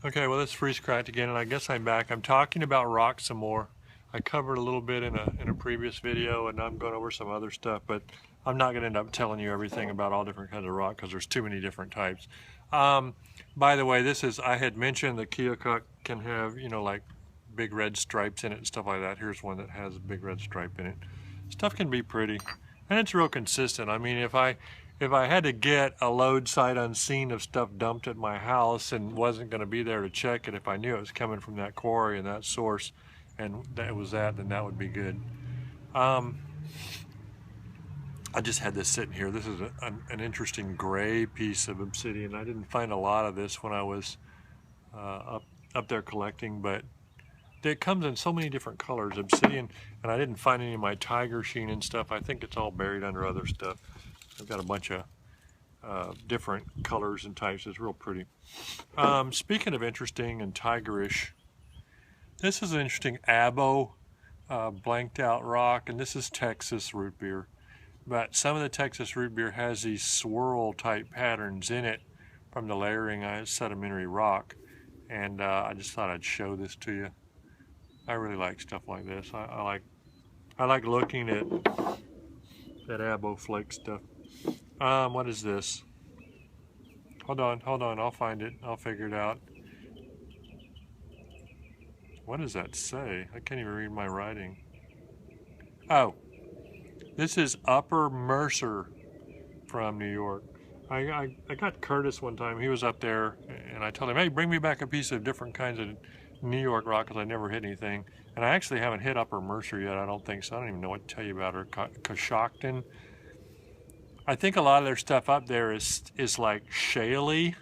Okay, well, it's freeze cracked again, and I guess I'm back. I'm talking about rock some more. I covered a little bit in a previous video, and I'm going over some other stuff, but I'm not going to end up telling you everything about all different kinds of rock because there's too many different types. By the way, I had mentioned that Keokuk can have, like big red stripes in it and stuff like that. Here's one that has a big red stripe in it. Stuff can be pretty, and it's real consistent. I mean, if I had to get a load sight unseen of stuff dumped at my house and wasn't going to be there to check it, if I knew it was coming from that quarry and that source, and that was that, then that would be good. I just had this sitting here. This is an interesting gray piece of obsidian. I didn't find a lot of this when I was up there collecting, but it comes in so many different colors, obsidian, and I didn't find any of my tiger sheen and stuff. I think it's all buried under other stuff. I've got a bunch of different colors and types. It's real pretty. Speaking of interesting and tigerish, this is an interesting abo blanked out rock, and this is Texas root beer. But some of the Texas root beer has these swirl type patterns in it from the layering sedimentary rock, and I just thought I'd show this to you. I really like stuff like this. I like looking at that abo flake stuff. What is this? Hold on, I'll find it. I'll figure it out. What does that say? I can't even read my writing. Oh, this is Upper Mercer from New York. I got Curtis one time. He was up there, and I told him, hey, bring me back a piece of different kinds of New York rock, because I never hit anything. And I actually haven't hit Upper Mercer yet, I don't think so. I don't even know what to tell you about her. Coshocton. I think a lot of their stuff up there is like shaly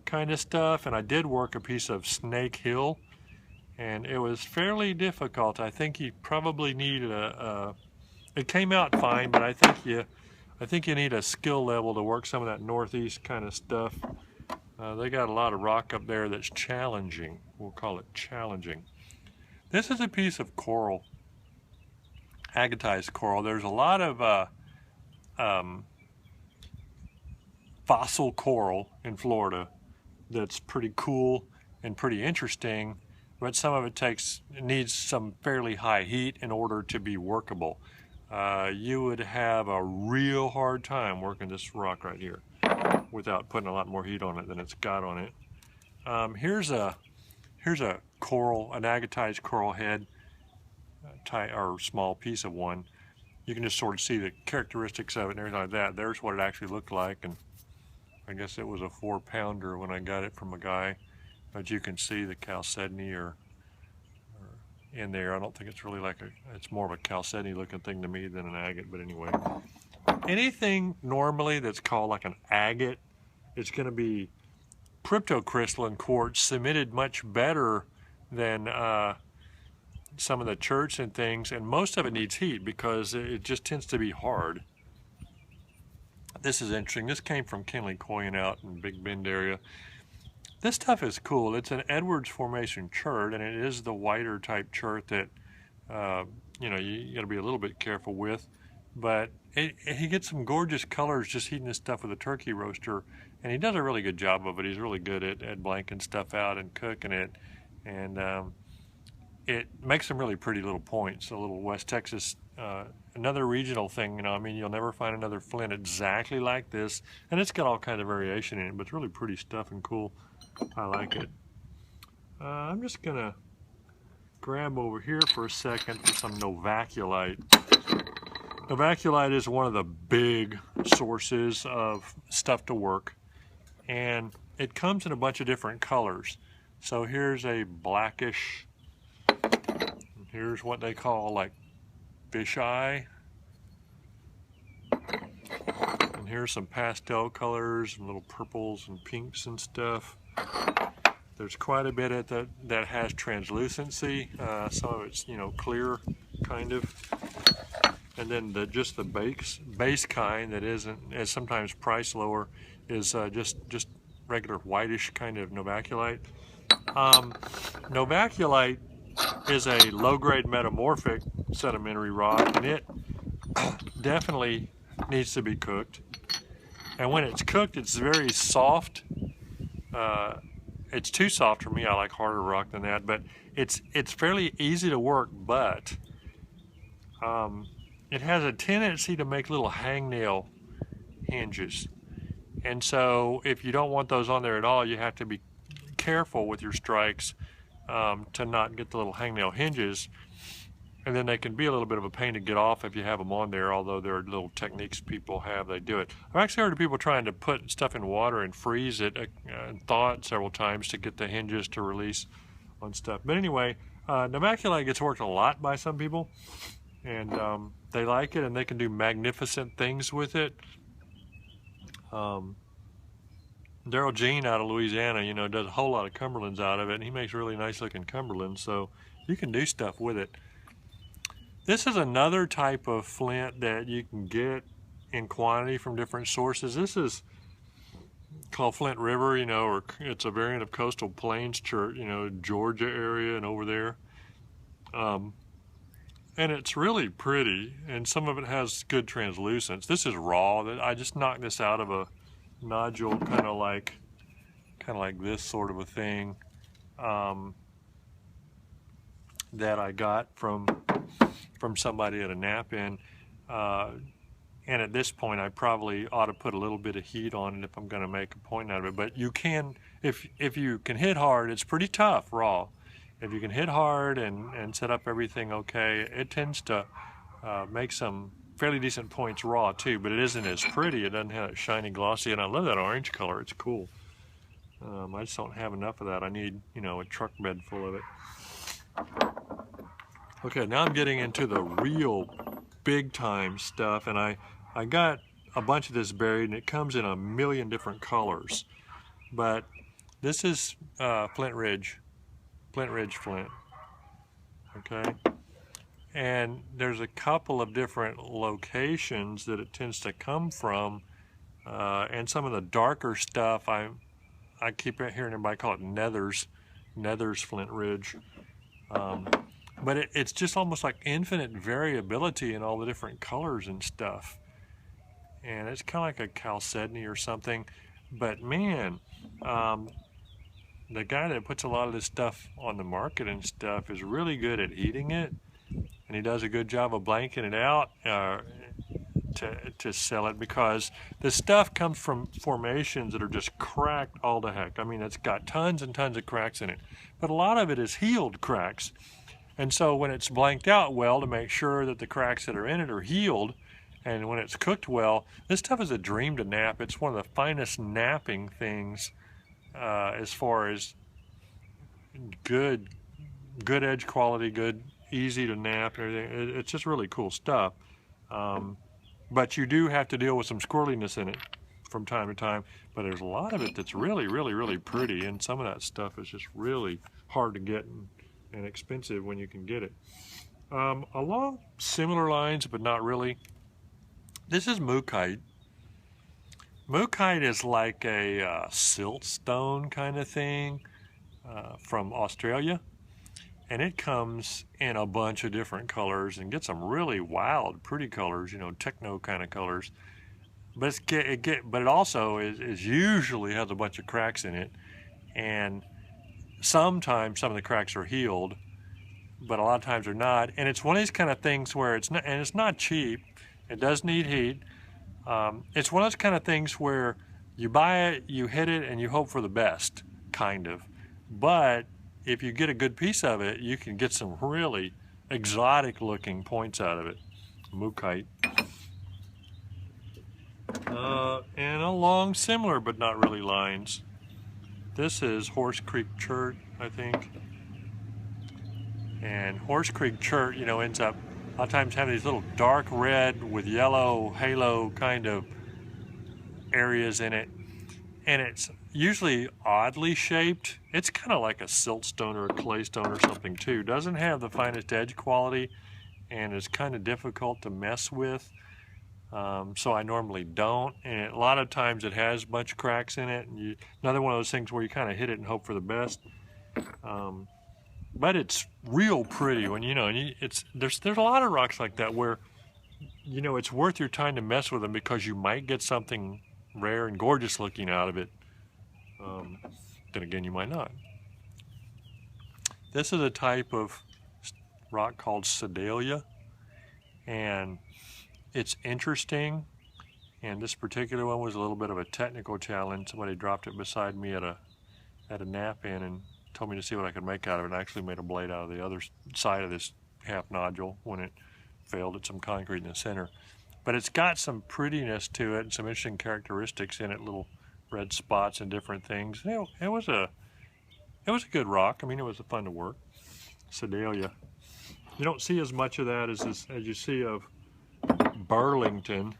kind of stuff, and I did work a piece of Snake Hill, and it was fairly difficult. I think you probably need it came out fine, but I think you need a skill level to work some of that northeast kind of stuff. They got a lot of rock up there that's challenging. We'll call it challenging. This is a piece of coral, agatized coral. There's a lot of fossil coral in Florida that's pretty cool and pretty interesting, but some of it needs some fairly high heat in order to be workable. You would have a real hard time working this rock right here without putting a lot more heat on it than it's got on it. Here's a coral, an agatized coral head, or small piece of one. You can just sort of see the characteristics of it and everything like that. There's what it actually looked like, and I guess it was a 4-pounder when I got it from a guy. But you can see the chalcedony or in there. I don't think it's really it's more of a chalcedony looking thing to me than an agate, but anyway. Anything normally that's called like an agate, it's going to be cryptocrystalline quartz, cemented much better than some of the cherts and things, and most of it needs heat because it just tends to be hard. This is interesting. This came from Kinley Coin out in Big Bend area. This stuff is cool. It's an Edwards Formation chert, and it is the whiter type chert that you got to be a little bit careful with. But he gets some gorgeous colors just heating this stuff with a turkey roaster, and he does a really good job of it. He's really good at blanking stuff out and cooking it, and it makes some really pretty little points. A little West Texas, another regional thing. I mean, you'll never find another flint exactly like this, and it's got all kinds of variation in it, but it's really pretty stuff and cool. I like it. I'm just gonna grab over here for a second for some Novaculite. Novaculite is one of the big sources of stuff to work, and it comes in a bunch of different colors. So here's a blackish, and here's what they call like fish eye, and here's some pastel colors and little purples and pinks and stuff. There's quite a bit that has translucency. Some of it's clear kind of, and then just the base kind that is sometimes priced lower is just regular whitish kind of Novaculite. Novaculite is a low-grade metamorphic sedimentary rock, and it definitely needs to be cooked. And when it's cooked, it's very soft. it's too soft for me. I like harder rock than that, but it's fairly easy to work, but it has a tendency to make little hangnail hinges. And so if you don't want those on there at all, you have to be careful with your strikes to not get the little hangnail hinges. And then they can be a little bit of a pain to get off if you have them on there, although there are little techniques people have, they do it. I've actually heard of people trying to put stuff in water and freeze it and thaw it several times to get the hinges to release on stuff. But anyway, Novaculite gets worked a lot by some people, and they like it, and they can do magnificent things with it. Daryl Jean out of Louisiana, you know, does a whole lot of Cumberlands out of it, and he makes really nice looking Cumberlands, so you can do stuff with it. This is another type of flint that you can get in quantity from different sources. This is called Flint River, you know, or it's a variant of Coastal Plains chert, you know, Georgia area and over there. And it's really pretty, and some of it has good translucence. This is raw. I just knocked this out of a nodule, kind of like this sort of a thing that I got from somebody at a knap-in. And at this point, I probably ought to put a little bit of heat on it if I'm going to make a point out of it. But you can, if you can hit hard, it's pretty tough raw. If you can hit hard and set up everything okay, it tends to make some fairly decent points raw too, but it isn't as pretty. It doesn't have that shiny glossy, and I love that orange color. It's cool. I just don't have enough of that. I need, you know, a truck bed full of it. Okay, now I'm getting into the real big time stuff, and I got a bunch of this buried, and it comes in a million different colors. But this is Flint Ridge flint. Okay, and there's a couple of different locations that it tends to come from, and some of the darker stuff I keep hearing everybody call it Nethers Flint Ridge. But it's just almost like infinite variability in all the different colors and stuff. And it's kind of like a chalcedony or something. But man, the guy that puts a lot of this stuff on the market and stuff is really good at heating it. And he does a good job of blanking it out to sell it, because the stuff comes from formations that are just cracked all to heck. I mean, it's got tons and tons of cracks in it. But a lot of it is healed cracks. And so when it's blanked out well to make sure that the cracks that are in it are healed, and when it's cooked well, this stuff is a dream to knap. It's one of the finest knapping things as far as good edge quality, good, easy to knap and everything. It's just really cool stuff. But you do have to deal with some squirreliness in it from time to time. But there's a lot of it that's really, really, really pretty, and some of that stuff is just really hard to get and expensive when you can get it. Along similar lines, but not really, this is Novaculite. Novaculite is like a siltstone kind of thing from Australia, and it comes in a bunch of different colors and gets some really wild, pretty colors, you know, techno kind of colors. But but it also is usually has a bunch of cracks in it, and sometimes some of the cracks are healed, but a lot of times they're not. And it's one of these kind of things where it's not cheap. It does need heat. It's one of those kind of things where you buy it, you hit it, and you hope for the best, kind of. But if you get a good piece of it, you can get some really exotic looking points out of it. Novaculite. And along similar but not really lines, this is Horse Creek chert, I think. And Horse Creek chert, you know, ends up a lot of times having these little dark red with yellow halo kind of areas in it. And it's usually oddly shaped. It's kind of like a siltstone or a claystone or something too. Doesn't have the finest edge quality and is kind of difficult to mess with. So I normally don't, and a lot of times it has a bunch of cracks in it, and another one of those things where you kind of hit it and hope for the best. But it's real pretty when, you know, and there's a lot of rocks like that where, you know, it's worth your time to mess with them because you might get something rare and gorgeous looking out of it. then again, you might not. This is a type of rock called Sadelia, and it's interesting. And this particular one was a little bit of a technical challenge. Somebody dropped it beside me at a nap-in and told me to see what I could make out of it. And I actually made a blade out of the other side of this half nodule when it failed at some concrete in the center. But it's got some prettiness to it and some interesting characteristics in it, little red spots and different things. You know, it was a good rock. I mean, it was fun to work. Sadelia. You don't see as much of that as you see of Burlington.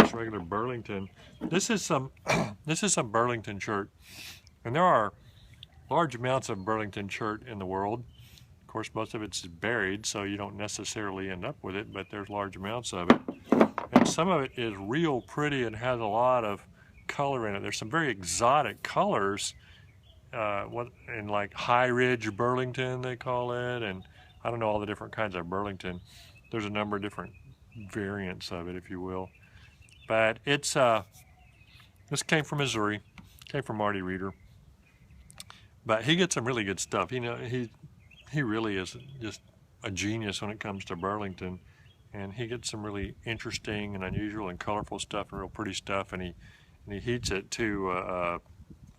Just regular Burlington. This is some Burlington chert, and there are large amounts of Burlington chert in the world. Of course, most of it's buried, so you don't necessarily end up with it, but there's large amounts of it. And some of it is real pretty and has a lot of color in it. There's some very exotic colors, in like High Ridge Burlington, they call it, and I don't know all the different kinds of Burlington. There's a number of different variants of it, if you will. But it's, this came from Missouri, came from Marty Reeder. But he gets some really good stuff. You know, he really is just a genius when it comes to Burlington, and he gets some really interesting and unusual and colorful stuff and real pretty stuff, and he heats it to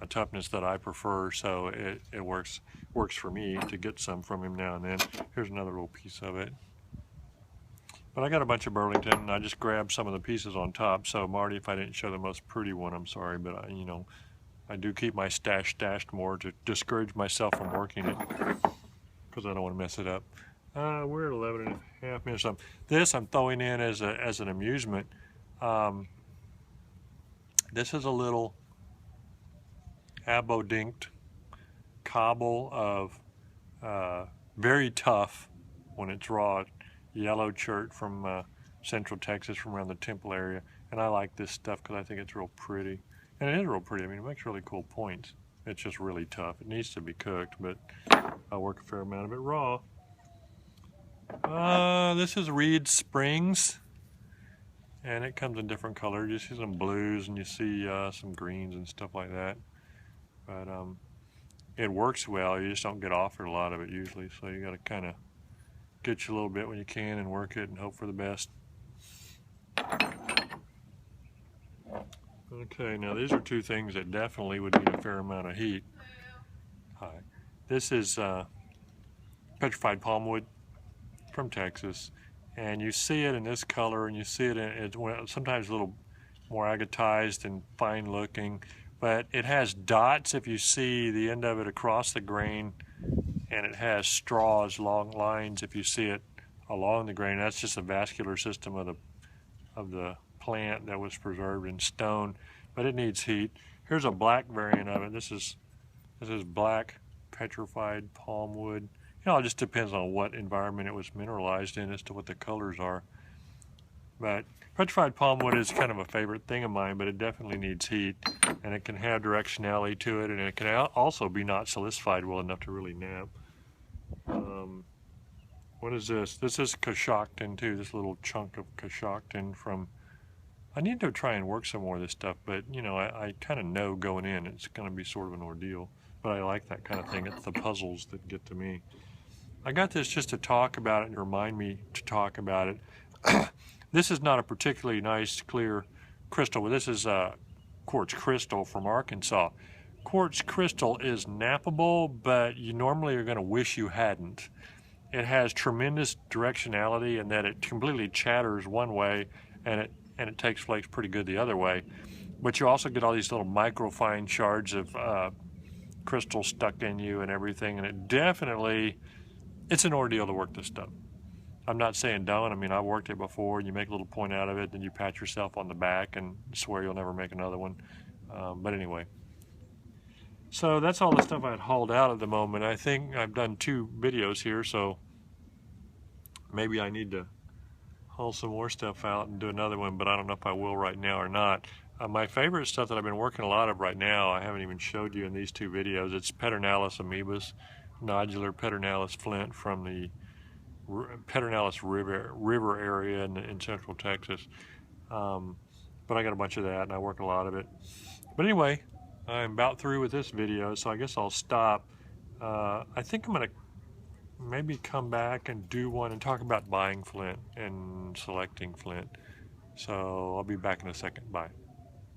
a toughness that I prefer, so it works for me to get some from him now and then. Here's another little piece of it. But I got a bunch of Burlington, and I just grabbed some of the pieces on top. So Marty, if I didn't show the most pretty one, I'm sorry, but I do keep my stash stashed more to discourage myself from working it, because I don't want to mess it up. We're at 11 and a half minutes. This I'm throwing in as an amusement. This is a little abodinked cobble of very tough, when it's raw, yellow chert from Central Texas, from around the Temple area. And I like this stuff because I think it's real pretty. And it is real pretty. I mean, it makes really cool points. It's just really tough. It needs to be cooked, but I work a fair amount of it raw. This is Reed Springs, and it comes in different colors. You see some blues and you see some greens and stuff like that. But it works well. You just don't get offered a lot of it usually, so you got to kind of get you a little bit when you can and work it and hope for the best. Okay, now these are two things that definitely would need a fair amount of heat. Hi. This is petrified palmwood from Texas, and you see it in this color, and you see it in it's sometimes a little more agatized and fine looking, but it has dots if you see the end of it across the grain, and it has straws, long lines if you see it along the grain. That's just a vascular system of the plant that was preserved in stone, but it needs heat. Here's a black variant of it. This is black petrified palmwood. You know, it just depends on what environment it was mineralized in as to what the colors are. But petrified palmwood is kind of a favorite thing of mine, but it definitely needs heat, and it can have directionality to it, and it can also be not silicified well enough to really nap. What is this? This is Coshocton too, this little chunk of Coshocton from, I need to try and work some more of this stuff, but you know, I kind of know going in it's going to be sort of an ordeal, but I like that kind of thing. It's the puzzles that get to me. I got this just to talk about it and remind me to talk about it. This is not a particularly nice clear crystal, but this is quartz crystal from Arkansas. Quartz crystal is nappable, but you normally are going to wish you hadn't. It has tremendous directionality in that it completely chatters one way, and it takes flakes pretty good the other way. But you also get all these little microfine shards of crystal stuck in you and everything, and it definitely, it's an ordeal to work this stuff. I'm not saying don't. I mean, I've worked it before. You make a little point out of it, then you pat yourself on the back and swear you'll never make another one. But anyway. So that's all the stuff I'd hauled out at the moment. I think I've done 2 videos here, so maybe I need to haul some more stuff out and do another one, but I don't know if I will right now or not. My favorite stuff that I've been working a lot of right now, I haven't even showed you in these 2 videos. It's Pedernales amoebas, nodular Pedernales flint from the Pedernales River area in Central Texas. But I got a bunch of that, and I work a lot of it. But anyway, I'm about through with this video, so I guess I'll stop. I think I'm going to maybe come back and do one and talk about buying flint and selecting flint. So I'll be back in a second. Bye.